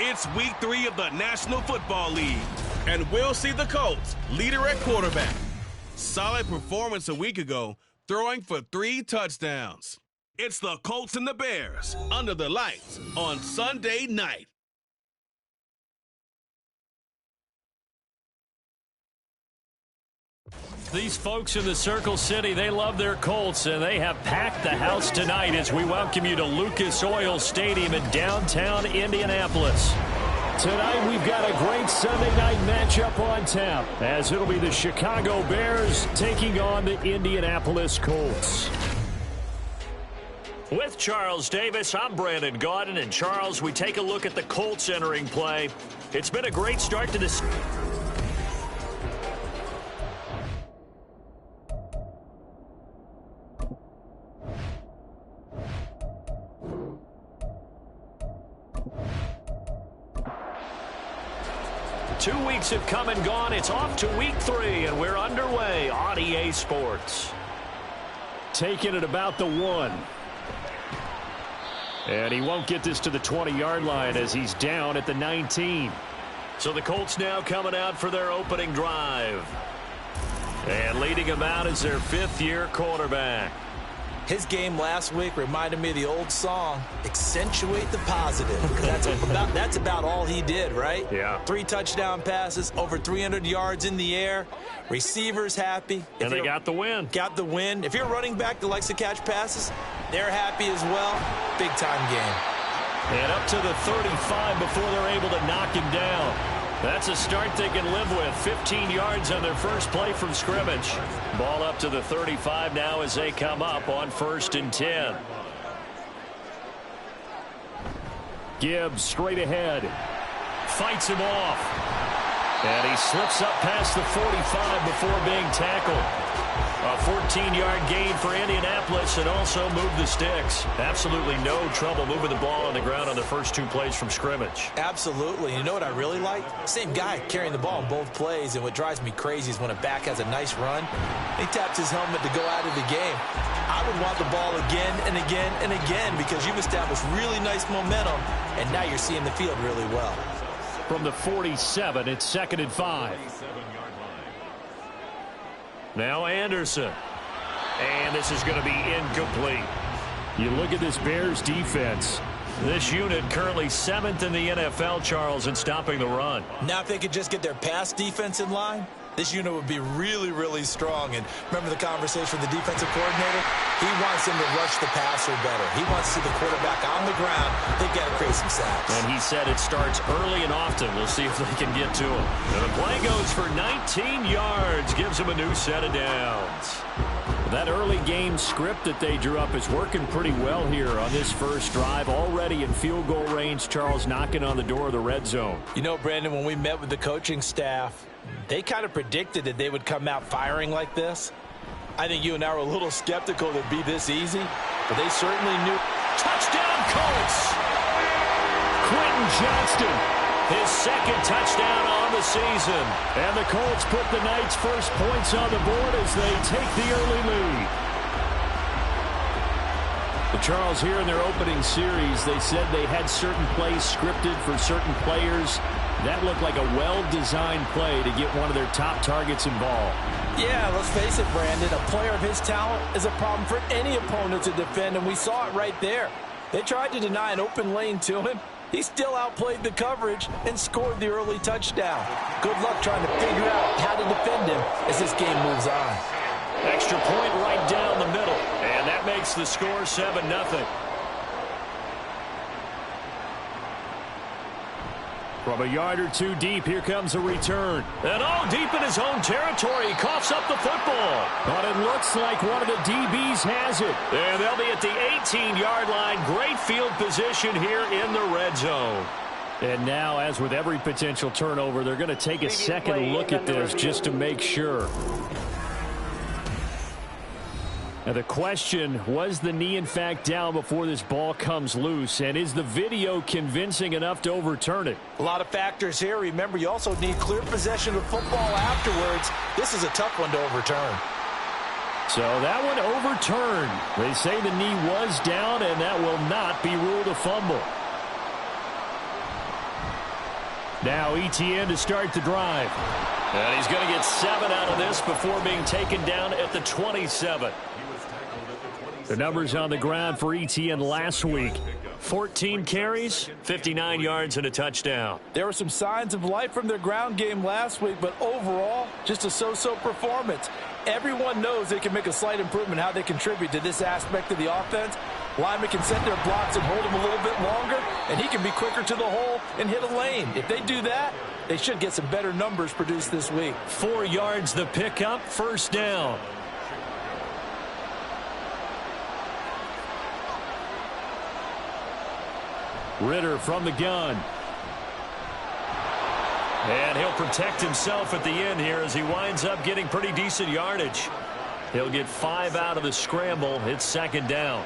It's week 3 of the National Football League, and we'll see the Colts leader at quarterback. Solid performance a week ago, throwing for 3 touchdowns. It's the Colts and the Bears under the lights on Sunday night. These folks in the Circle City, they love their Colts, and they have packed the house tonight as we welcome you to Lucas Oil Stadium in downtown Indianapolis. Tonight, we've got a great Sunday night matchup on tap, as it'll be the Chicago Bears taking on the Indianapolis Colts. With Charles Davis, I'm Brandon Gaudin, and Charles, we take a look at the Colts entering play. It's been a great start to this. Two weeks have come and gone. It's off to week 3, and we're underway on EA Sports. Taking it about the 1. And he won't get this to the 20-yard line as he's down at the 19. So the Colts now coming out for their opening drive. And leading them out is their 5th-year quarterback. His game last week reminded me of the old song, Accentuate the Positive. That's about all he did, right? Yeah. 3 touchdown passes, over 300 yards in the air. Receivers happy. And they got the win. Got the win. If you're a running back that likes to catch passes, they're happy as well. Big-time game. And up to the 35 before they're able to knock him down. That's a start they can live with. 15 yards on their first play from scrimmage. Ball up to the 35 now as they come up on 1st and 10. Gibbs straight ahead. Fights him off. And he slips up past the 45 before being tackled. A 14-yard gain for Indianapolis and also move the sticks. Absolutely no trouble moving the ball on the ground on the first 2 plays from scrimmage. Absolutely. You know what I really like? Same guy carrying the ball in both plays, and what drives me crazy is when a back has a nice run, he taps his helmet to go out of the game. I would want the ball again and again and again because you've established really nice momentum, and now you're seeing the field really well. From the 47, it's 2nd and 5. Now Anderson. And this is going to be incomplete. You look at this Bears defense. This unit currently 7th in the NFL, Charles, in stopping the run. Now if they could just get their pass defense in line, this unit would be really, really strong. And remember the conversation with the defensive coordinator? He wants them to rush the passer better. He wants to see the quarterback on the ground. They've got to create some sacks. And he said it starts early and often. We'll see if they can get to him. And the play goes for 19 yards. Gives him a new set of downs. That early game script that they drew up is working pretty well here on this first drive. Already in field goal range, Charles knocking on the door of the red zone. You know, Brandon, when we met with the coaching staff, they kind of predicted that they would come out firing like this. I think you and I were a little skeptical that it'd be this easy, but they certainly knew. Touchdown, Colts! Quentin Johnston, his 2nd touchdown on the season. And the Colts put the night's first points on the board as they take the early lead. But Charles, here in their opening series, they said they had certain plays scripted for certain players. That looked like a well-designed play to get one of their top targets involved. Yeah, let's face it, Brandon. A player of his talent is a problem for any opponent to defend, and we saw it right there. They tried to deny an open lane to him. He still outplayed the coverage and scored the early touchdown. Good luck trying to figure out how to defend him as this game moves on. Extra point right down the middle, and that makes the score 7-0. From a yard or 2 deep, here comes a return. And all deep in his own territory, he coughs up the football. But it looks like one of the DBs has it. And they'll be at the 18-yard line. Great field position here in the red zone. And now, as with every potential turnover, they're going to take a second look at this just to make sure. Now the question, was the knee in fact down before this ball comes loose? And is the video convincing enough to overturn it? A lot of factors here. Remember, you also need clear possession of football afterwards. This is a tough one to overturn. So that one overturned. They say the knee was down, and that will not be ruled a fumble. Now Etienne to start the drive. And he's going to get 7 out of this before being taken down at the 27. The numbers on the ground for Etienne last week. 14 carries, 59 yards, and a touchdown. There were some signs of life from their ground game last week, but overall, just a so-so performance. Everyone knows they can make a slight improvement how they contribute to this aspect of the offense. Linemen can set their blocks and hold him a little bit longer, and he can be quicker to the hole and hit a lane. If they do that, they should get some better numbers produced this week. 4 yards the pickup, first down. Ritter from the gun. And he'll protect himself at the end here as he winds up getting pretty decent yardage. He'll get 5 out of the scramble. It's second down.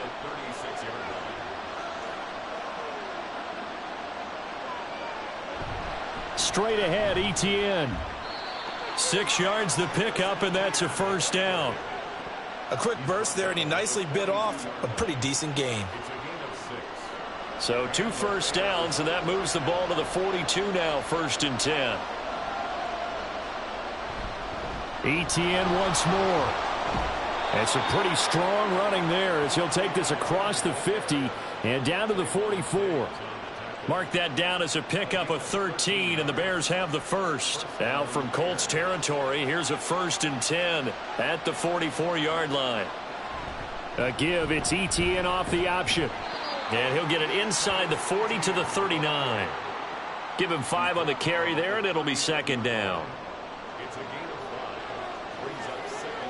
Straight ahead, Etienne. 6 yards the pickup, and that's a first down. A quick burst there, and he nicely bit off a pretty decent gain. So 2 first downs, and that moves the ball to the 42 now, 1st and 10. Etienne once more. It's a pretty strong running there as he'll take this across the 50 and down to the 44. Mark that down as a pickup of 13, and the Bears have the first. Now from Colts territory, here's a 1st and 10 at the 44-yard line. A give, it's Etienne off the option. And he'll get it inside the 40 to the 39. Give him 5 on the carry there, and it'll be second down. It's a gain of 5. Brings up 2nd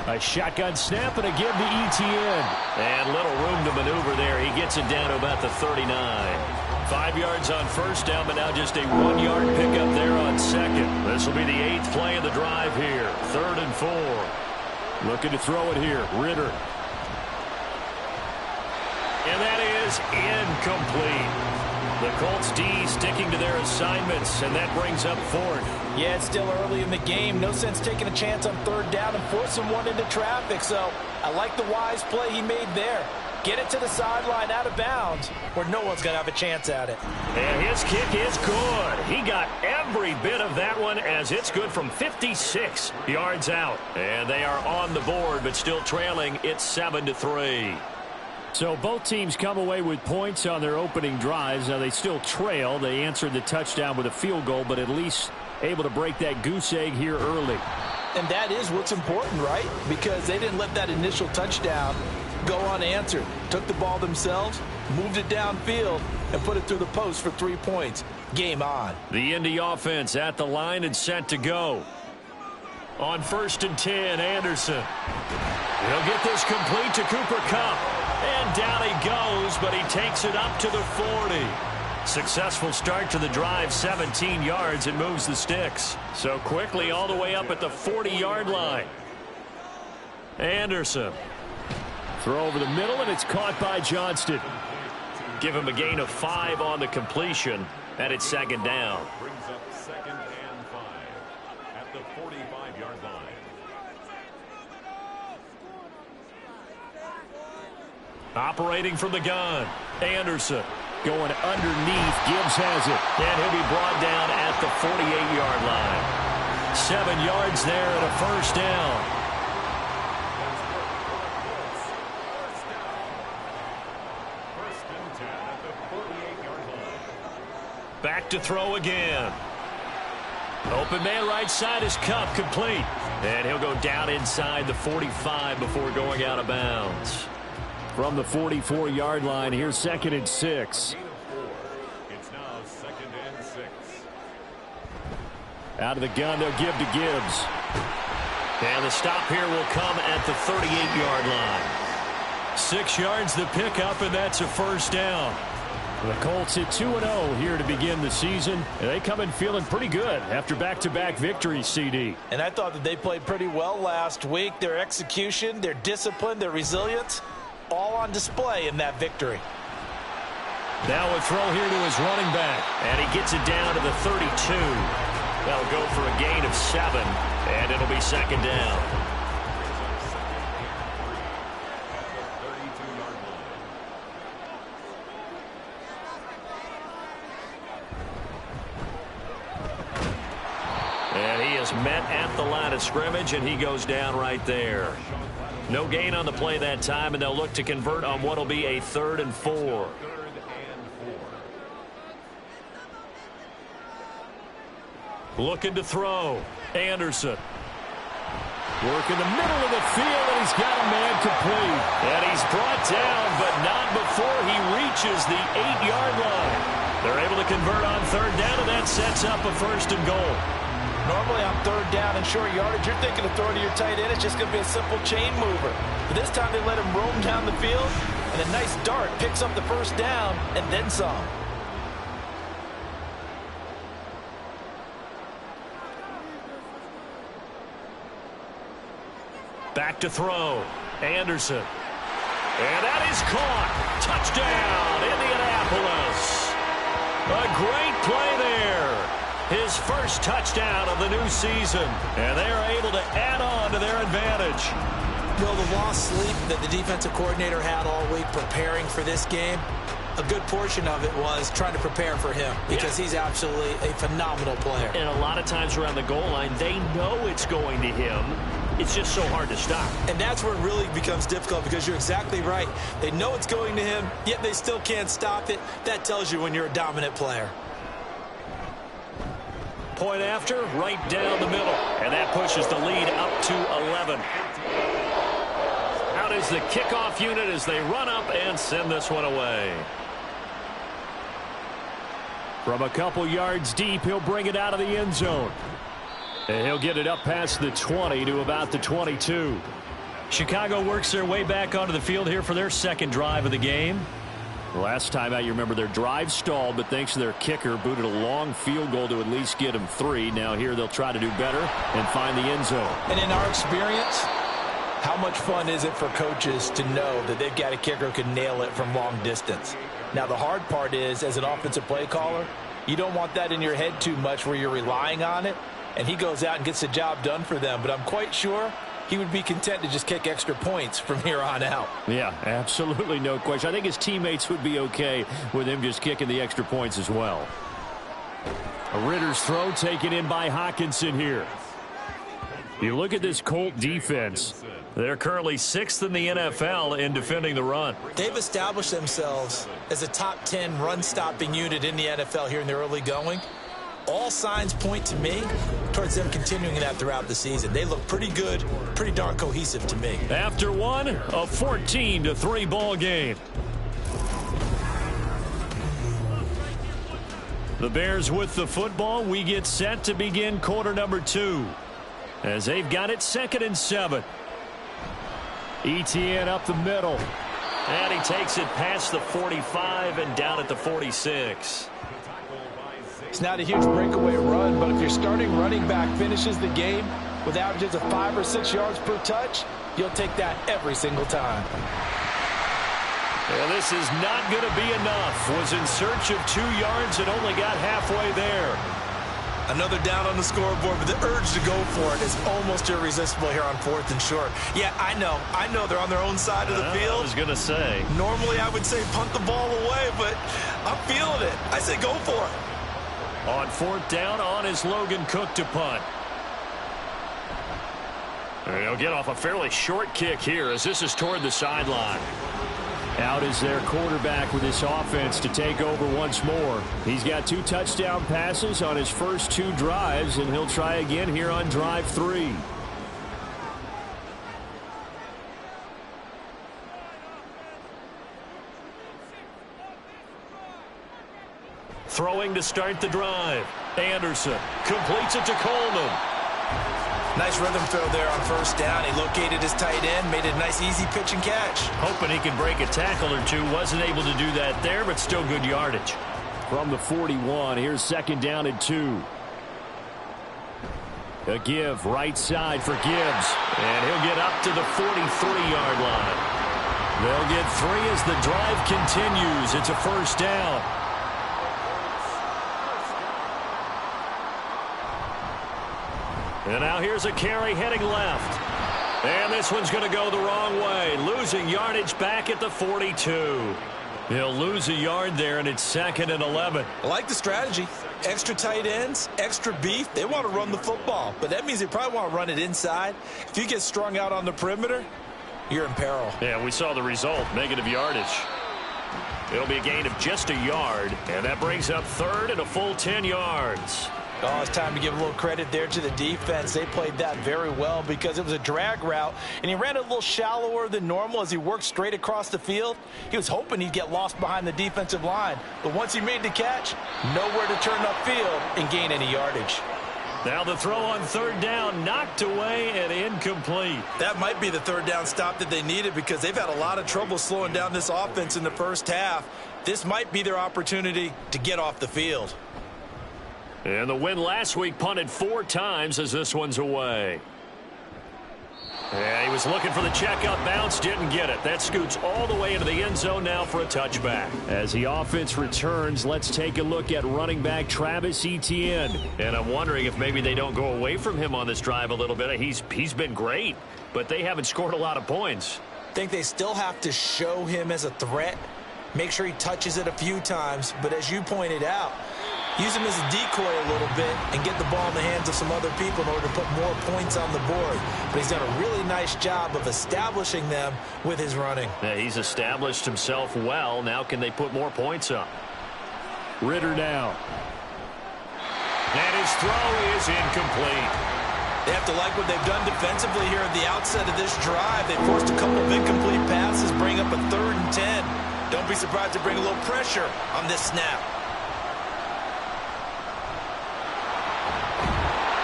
and 5. A shotgun snap and a give to Etienne. And little room to maneuver there. He gets it down to about the 39. 5 yards on first down, but now just a 1-yard pickup there on second. This will be the 8th play of the drive here. 3rd and 4. Looking to throw it here. Ritter. And that is incomplete. The Colts D sticking to their assignments, and that brings up 4th. Yeah, it's still early in the game. No sense taking a chance on 3rd down and forcing one into traffic. So I like the wise play he made there. Get it to the sideline out of bounds where no one's going to have a chance at it. And his kick is good. He got every bit of that one as it's good from 56 yards out. And they are on the board, but still trailing. It's 7-3. So both teams come away with points on their opening drives. Now they still trail. They answered the touchdown with a field goal, but at least able to break that goose egg here early. And that is what's important, right? Because they didn't let that initial touchdown go unanswered. Took the ball themselves, moved it downfield, and put it through the post for 3 points. Game on. The Indy offense at the line and set to go. On 1st and 10, Anderson. He'll get this complete to Cooper Kupp. And down he goes, but he takes it up to the 40. Successful start to the drive, 17 yards, and moves the sticks. So quickly all the way up at the 40-yard line. Anderson. Throw over the middle, and it's caught by Johnston. Give him a gain of 5 on the completion, and it's second down. Brings up 2nd and 5 at the 45-yard line. Operating from the gun, Anderson. Going underneath, Gibbs has it. And he'll be brought down at the 48-yard line. 7 yards there and a first down. First and 10 at the 48-yard line. Back to throw again. Open man right side is Kupp, complete. And he'll go down inside the 45 before going out of bounds. From the 44-yard line, here's 2nd and 6. Gain of 4. It's now 2nd and 6. Out of the gun, they'll give to Gibbs. And the stop here will come at the 38-yard line. 6 yards the pickup, and that's a first down. The Colts hit 2-0 here to begin the season. And they come in feeling pretty good after back-to-back victories, CD. And I thought that they played pretty well last week. Their execution, their discipline, their resilience, all on display in that victory. Now a throw here to his running back. And he gets it down to the 32. That'll go for a gain of 7. And it'll be second down. is met at the line of scrimmage, and he goes down right there. No gain on the play that time, and they'll look to convert on what will be a 3rd and 4. Looking to throw. Anderson. Work in the middle of the field, and he's got a man complete. And he's brought down, but not before he reaches the 8-yard line. They're able to convert on 3rd down, and that sets up a 1st and goal. Normally on 3rd down and short yardage, you're thinking of throwing to your tight end. It's just going to be a simple chain mover. But this time they let him roam down the field, and a nice dart picks up the 1st down and then some. Back to throw. Anderson. And that is caught. Touchdown, Indianapolis. A great play there. His first touchdown of the new season. And they are able to add on to their advantage. Well, the lost sleep that the defensive coordinator had all week preparing for this game, a good portion of it was trying to prepare for him because he's absolutely a phenomenal player. And a lot of times around the goal line, they know it's going to him. It's just so hard to stop. And that's where it really becomes difficult because you're exactly right. They know it's going to him, yet they still can't stop it. That tells you when you're a dominant player. Point after, right down the middle. And that pushes the lead up to 11. Out is the kickoff unit as they run up and send this one away. From a couple yards deep, he'll bring it out of the end zone. And he'll get it up past the 20 to about the 22. Chicago works their way back onto the field here for their 2nd drive of the game. Last time out, you remember their drive stalled, but thanks to their kicker, booted a long field goal to at least get them 3. Now here they'll try to do better and find the end zone. And in our experience, how much fun is it for coaches to know that they've got a kicker who can nail it from long distance? Now the hard part is, as an offensive play caller, you don't want that in your head too much where you're relying on it. And he goes out and gets the job done for them. But I'm quite sure he would be content to just kick extra points from here on out. Yeah, absolutely no question. I think his teammates would be okay with him just kicking the extra points as well. A Ritter's throw taken in by Hockenson here. You look at this Colt defense. They're currently 6th in the NFL in defending the run. They've established themselves as a top 10 run-stopping unit in the NFL here in the early going. All signs point to me towards them continuing that throughout the season. They look pretty good, pretty darn cohesive to me. After one, a 14-3 ball game. The Bears with the football. We get set to begin quarter number 2. As they've got it 2nd and 7. Etienne up the middle. And he takes it past the 45 and down at the 46. It's not a huge breakaway run, but if your starting running back finishes the game with averages of 5 or 6 yards per touch, you'll take that every single time. Well, this is not going to be enough. Was in search of 2 yards and only got halfway there. Another down on the scoreboard, but the urge to go for it is almost irresistible here on 4th and short. Yeah, I know they're on their own side of the field. I was going to say. Normally I would say punt the ball away, but I'm feeling it. I say go for it. On 4th down, on is Logan Cook to punt. He'll get off a fairly short kick here as this is toward the sideline. Out is their quarterback with this offense to take over once more. He's got 2 touchdown passes on his first 2 drives, and he'll try again here on drive 3. Throwing to start the drive. Anderson completes it to Coleman. Nice rhythm throw there on 1st down. He located his tight end, made it a nice easy pitch and catch. Hoping he can break a tackle or 2. Wasn't able to do that there, but still good yardage. From the 41, here's 2nd down and 2. A give right side for Gibbs. And he'll get up to the 43-yard line. They'll get 3 as the drive continues. It's a 1st down. And now here's a carry heading left. And this one's going to go the wrong way. Losing yardage back at the 42. He'll lose a yard there, and it's 2nd and 11. I like the strategy. Extra tight ends, extra beef, they want to run the football. But that means they probably want to run it inside. If you get strung out on the perimeter, you're in peril. Yeah, we saw the result, negative yardage. It'll be a gain of just a yard, and that brings up third and a full 10 yards. Oh, it's time to give a little credit there to the defense. They played that very well because it was a drag route, and he ran a little shallower than normal as he worked straight across the field. He was hoping he'd get lost behind the defensive line, but once he made the catch, nowhere to turn upfield and gain any yardage. Now the throw on third down, knocked away and incomplete. That might be the third down stop that they needed because they've had a lot of trouble slowing down this offense in the first half. This might be their opportunity to get off the field. And the win last week punted 4 times as this one's away. Yeah, he was looking for the checkup bounce, didn't get it. That scoots all the way into the end zone now for a touchback. As the offense returns, let's take a look at running back Travis Etienne. And I'm wondering if maybe they don't go away from him on this drive a little bit. He's been great, but they haven't scored a lot of points. I think they still have to show him as a threat. Make sure he touches it a few times, but as you pointed out, use him as a decoy a little bit and get the ball in the hands of some other people in order to put more points on the board. But he's done a really nice job of establishing them with his running. Yeah, he's established himself well. Now can they put more points up? Ritter now. And his throw is incomplete. They have to like what they've done defensively here at the outset of this drive. They forced a couple of incomplete passes, bring up a 3rd and 10. Don't be surprised to bring a little pressure on this snap.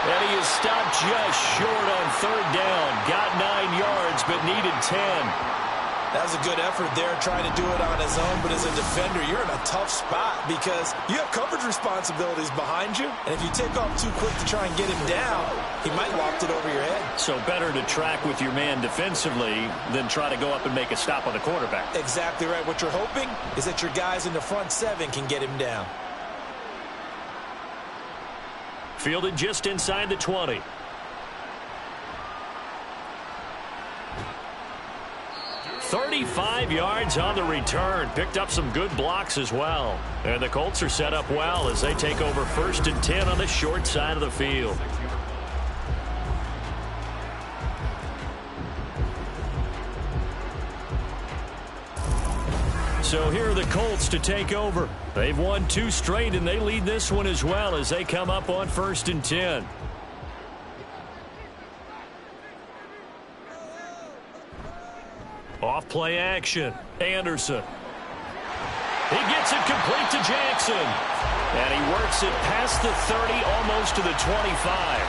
And he is stopped just short on third down. Got 9 yards, but needed 10. That was a good effort there, trying to do it on his own. But as a defender, you're in a tough spot because you have coverage responsibilities behind you. And if you take off too quick to try and get him down, he might loft it over your head. So better to track with your man defensively than try to go up and make a stop on the quarterback. Exactly right. What you're hoping is that your guys in the front 7 can get him down. Fielded just inside the 20. "35 yards on the return. Picked up some good blocks as well. And the Colts are set up well as they take over 1st and 10 on the short side of the field. So here are the Colts to take over. They've won 2 straight, and they lead this one as well as they come up on 1st and 10. Off play action. Anderson. He gets it complete to Jackson. And he works it past the 30, almost to the 25.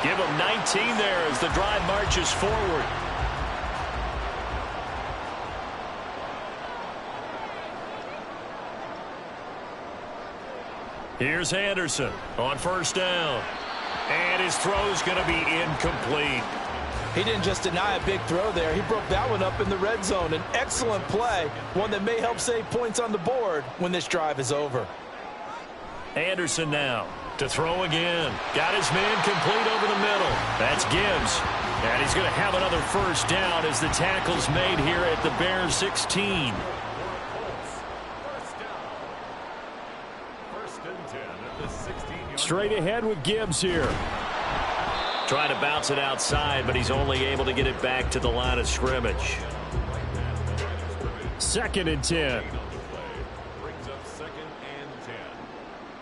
Give him 19 there as the drive marches forward. Here's Anderson on 1st down. And his throw's going to be incomplete. He didn't just deny a big throw there. He broke that one up in the red zone. An excellent play, one that may help save points on the board when this drive is over. Anderson now to throw again. Got his man complete over the middle. That's Gibbs. And he's going to have another 1st down as the tackle's made here at the Bears 16. Straight ahead with Gibbs here. Trying to bounce it outside, but he's only able to get it back to the line of scrimmage. 2nd and 10. Brings up 2nd and 10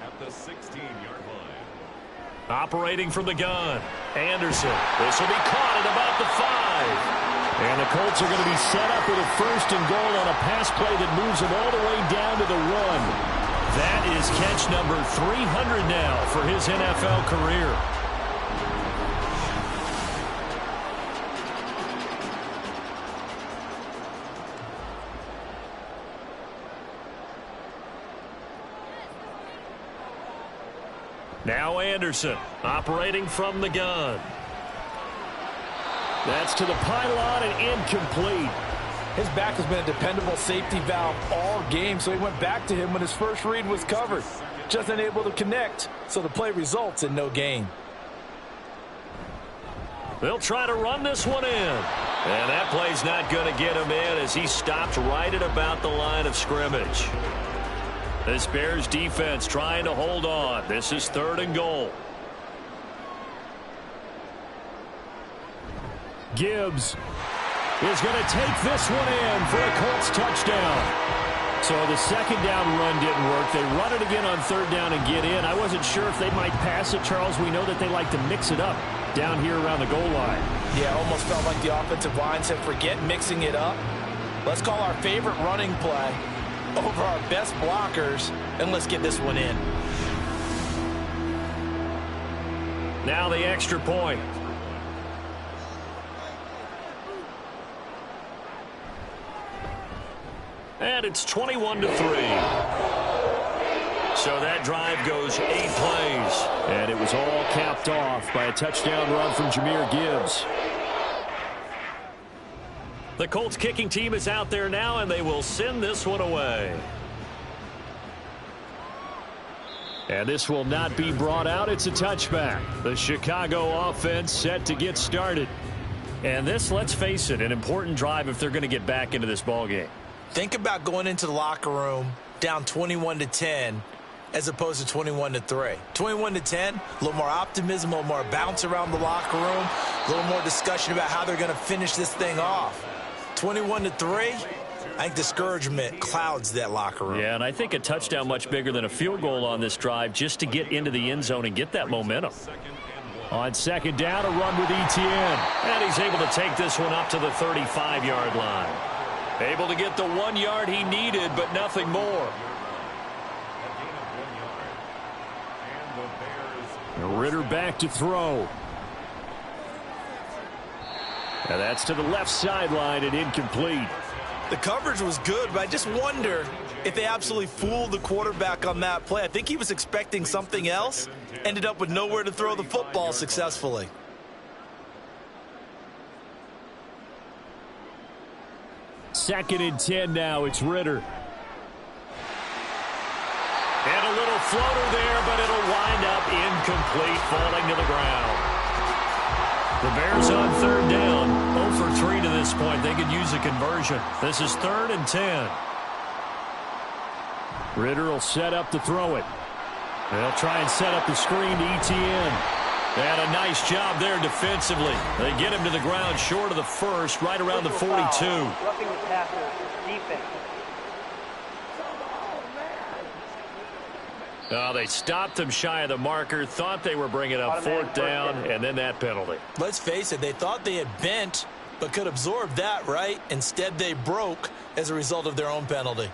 at the 16-yard line. Operating from the gun. Anderson. This will be caught at about the 5. And the Colts are going to be set up with a 1st and goal on a pass play that moves them all the way down to the 1. That is catch number 300 now for his NFL career. Now Anderson operating from the gun. That's to the pylon and incomplete. His back has been a dependable safety valve all game, so he went back to him when his first read was covered. Just unable to connect, so the play results in no gain. They'll try to run this one in. And that play's not going to get him in as he stopped right at about the line of scrimmage. This Bears defense trying to hold on. This is 3rd and goal. Gibbs is going to take this one in for a Colts touchdown. So the 2nd down run didn't work. They run it again on 3rd down and get in. I wasn't sure if they might pass it, Charles. We know that they like to mix it up down here around the goal line. Yeah, almost felt like the offensive line said, forget mixing it up. Let's call our favorite running play over our best blockers, and let's get this one in. Now the extra point. And it's 21-3. So that drive goes 8 plays. And it was all capped off by a touchdown run from Jahmyr Gibbs. The Colts kicking team is out there now, and they will send this one away. And this will not be brought out. It's a touchback. The Chicago offense set to get started. And this, let's face it, an important drive if they're going to get back into this ballgame. Think about going into the locker room down 21-10 as opposed to 21-3. 21-10, a little more optimism, a little more bounce around the locker room, a little more discussion about how they're going to finish this thing off. 21-3, I think discouragement clouds that locker room. Yeah, and I think a touchdown much bigger than a field goal on this drive just to get into the end zone and get that momentum. On 2nd down, a run with Etienne. And he's able to take this one up to the 35-yard line. Able to get the 1 yard he needed, but nothing more. Ritter back to throw. And that's to the left sideline and incomplete. The coverage was good, but I just wonder if they absolutely fooled the quarterback on that play. I think he was expecting something else, ended up with nowhere to throw the football successfully. Second and 10 now. It's Ritter. And a little floater there, but it'll wind up incomplete, falling to the ground. The Bears on 3rd down. 0 for 3 to this point. They could use a conversion. This is 3rd and 10. Ritter will set up to throw it. They'll try and set up the screen to Etienne. And a nice job there defensively. They get him to the ground short of the 1st, right around the 42. Roughing the passer, defense. They stopped him shy of the marker, thought they were bringing up 4th down, and then that penalty. Let's face it, they thought they had bent, but could absorb that, right? Instead, they broke as a result of their own penalty.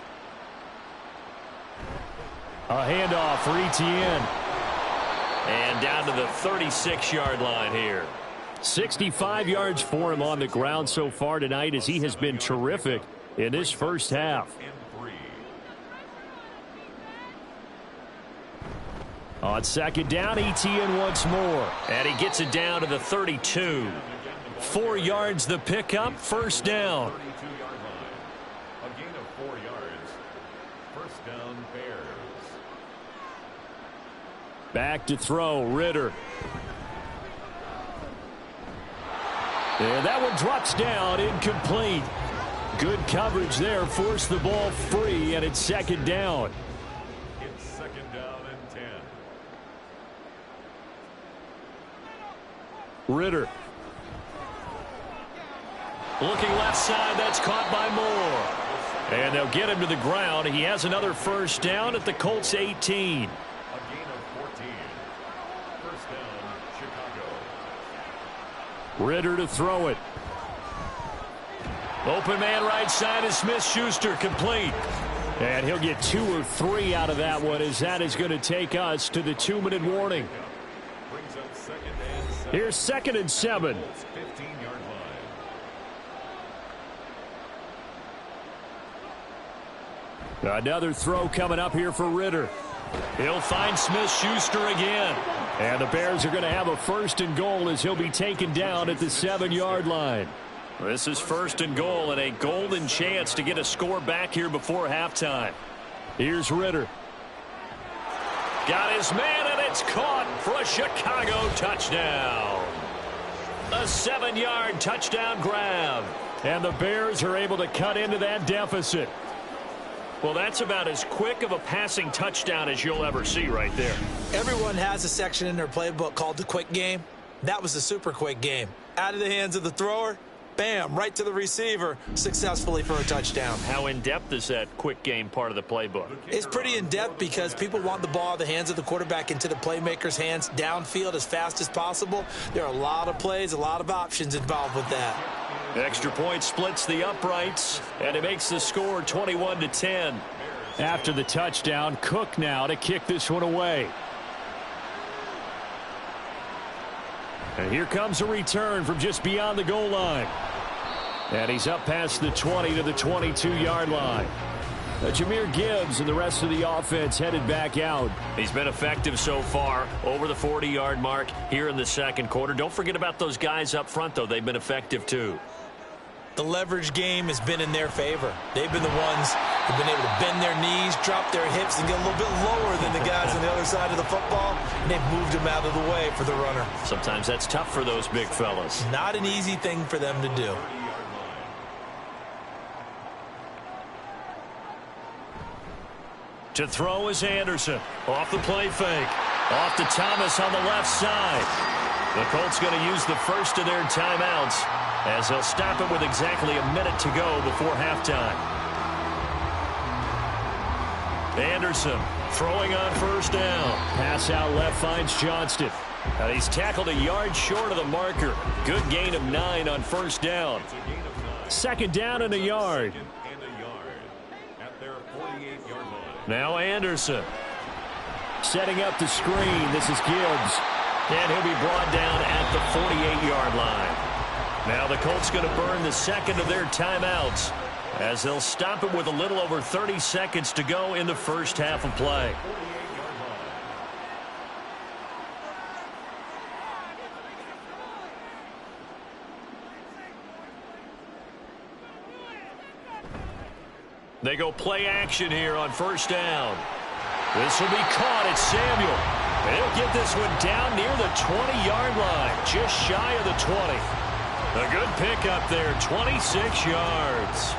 A handoff for Etienne. And down to the 36-yard line here. 65 yards for him on the ground so far tonight as he has been terrific in this first half. On 2nd down, Etienne once more. And he gets it down to the 32. 4 yards the pickup, 1st down. 32-yard line. A gain of 4 yards. 1st down, Bears. Back to throw, Ritter. And that one drops down, incomplete. Good coverage there, forced the ball free, and it's 2nd down. It's 2nd down and 10. Ritter. Looking left side, that's caught by Moore. And they'll get him to the ground. He has another 1st down at the Colts 18. A gain of 14. 1st down, Chicago. Ritter to throw it. Open man right side is Smith-Schuster, complete. And he'll get 2 or 3 out of that one as that is going to take us to the 2-minute warning. Brings up 2nd and 7. Here's 2nd and 7. 15-yard line. Another throw coming up here for Ritter. He'll find Smith-Schuster again. And the Bears are going to have a 1st and goal as he'll be taken down at the 7-yard line. This is 1st and goal and a golden chance to get a score back here before halftime. Here's Ritter. Got his man, and it's caught for a Chicago touchdown. A 7-yard touchdown grab. And the Bears are able to cut into that deficit. Well, that's about as quick of a passing touchdown as you'll ever see right there. Everyone has a section in their playbook called the quick game. That was the super quick game. Out of the hands of the thrower, bam, right to the receiver, successfully for a touchdown. How in-depth is that quick game part of the playbook? It's pretty in-depth because people want the ball out of the hands of the quarterback into the playmaker's hands downfield as fast as possible. There are a lot of plays, a lot of options involved with that. Extra point splits the uprights, and it makes the score 21-10. After the touchdown, Cook now to kick this one away. And here comes a return from just beyond the goal line. And he's up past the 20 to the 22-yard line. Jahmyr Gibbs and the rest of the offense headed back out. He's been effective so far, over the 40-yard mark here in the second quarter. Don't forget about those guys up front, though. They've been effective, too. The leverage game has been in their favor. They've been the ones who've been able to bend their knees, drop their hips, and get a little bit lower than the guys on the other side of the football, and they've moved them out of the way for the runner. Sometimes that's tough for those big fellas. Not an easy thing for them to do. To throw is Anderson. Off the play fake. Off to Thomas on the left side. The Colts going to use the first of their timeouts as they'll stop it with exactly a minute to go before halftime. Anderson throwing on first down. Pass out left finds Johnston. He's tackled a yard short of the marker. Good gain of 9 on first down. Second down and a yard. Now Anderson. Setting up the screen. This is Gibbs. And he'll be brought down at the 48-yard line. Now the Colts going to burn the second of their timeouts as they'll stop it with a little over 30 seconds to go in the first half of play. They go play action here on first down. This will be caught at Samuel. And he'll get this one down near the 20-yard line, just shy of the 20. A good pickup there, 26 yards.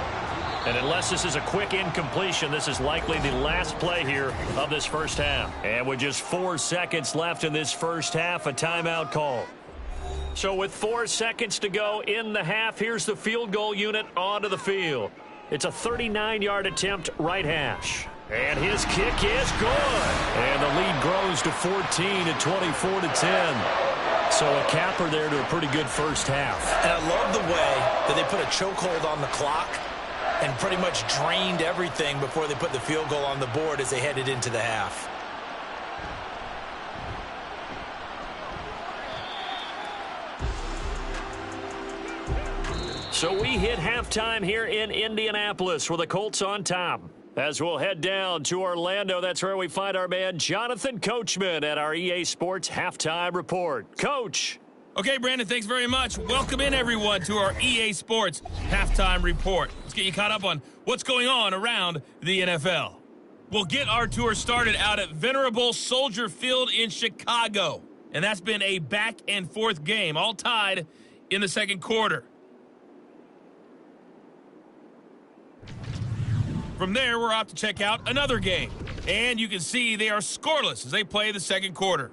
And unless this is a quick incompletion, this is likely the last play here of this first half. And with just 4 seconds left in this first half, a timeout call. So with 4 seconds to go in the half, here's the field goal unit onto the field. It's a 39-yard attempt, right hash. And his kick is good. And the lead grows to 14 at 24-10. So a capper there to a pretty good first half. And I love the way that they put a chokehold on the clock and pretty much drained everything before they put the field goal on the board as they headed into the half. So we hit halftime here in Indianapolis with the Colts on top. As we'll head down to Orlando, that's where we find our man Jonathan Coachman at our EA Sports Halftime Report. Coach. Okay, Brandon, thanks very much. Welcome in, everyone, to our EA Sports Halftime Report. Let's get you caught up on what's going on around the NFL. We'll get our tour started out at Venerable Soldier Field in Chicago. And that's been a back-and-forth game, all tied in the second quarter. From there, we're off to check out another game. And you can see they are scoreless as they play the second quarter.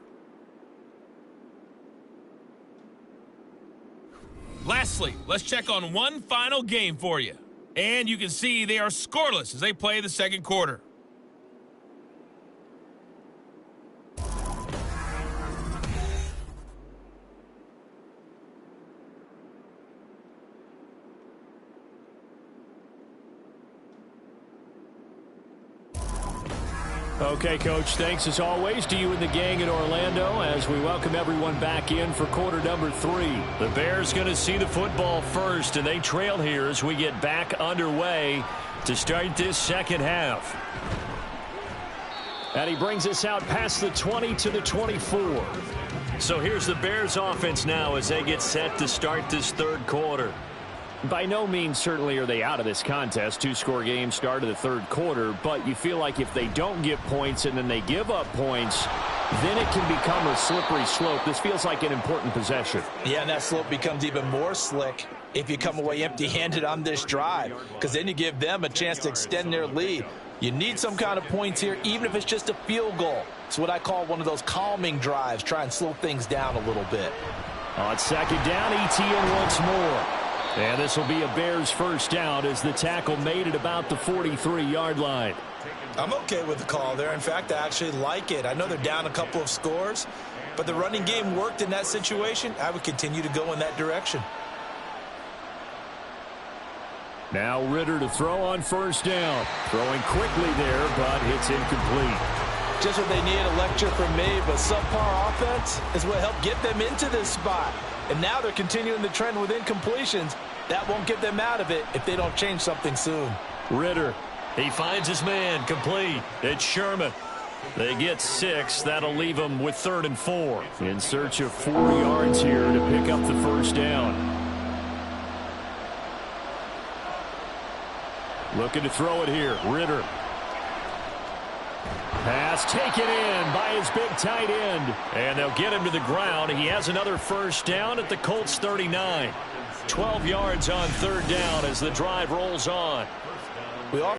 Lastly, let's check on one final game for you. And you can see they are scoreless as they play the second quarter. Okay, Coach, thanks as always to you and the gang in Orlando as we welcome everyone back in for quarter number 3. The Bears going to see the football first, and they trail here as we get back underway to start this second half. And he brings us out past the 20 to the 24. So here's the Bears offense now as they get set to start this third quarter. By no means certainly are they out of this contest. 2-score game start of the third quarter, but you feel like if they don't get points and then they give up points, then it can become a slippery slope. This feels like an important possession. Yeah, and that slope becomes even more slick if you come away empty-handed on this drive, because then you give them a chance to extend their lead. You need some kind of points here, even if it's just a field goal. It's what I call one of those calming drives. Try and slow things down a little bit. On second down, Etienne once more. And this will be a Bears first down as the tackle made at about the 43-yard line. I'm okay with the call there. In fact, I actually like it. I know they're down a couple of scores, but the running game worked in that situation. I would continue to go in that direction. Now Ritter to throw on first down. Throwing quickly there, but it's incomplete. Just what they need, a lecture from me, but subpar offense is what helped get them into this spot. And now they're continuing the trend with incompletions. That won't get them out of it if they don't change something soon. Ritter, he finds his man, complete. It's Sherman. They get 6. That'll leave them with 3rd and 4. In search of 4 yards here to pick up the first down. Looking to throw it here, Ritter. Pass taken in by his big tight end. And they'll get him to the ground. He has another first down at the Colts 39. 12 yards on 3rd down as the drive rolls on. We often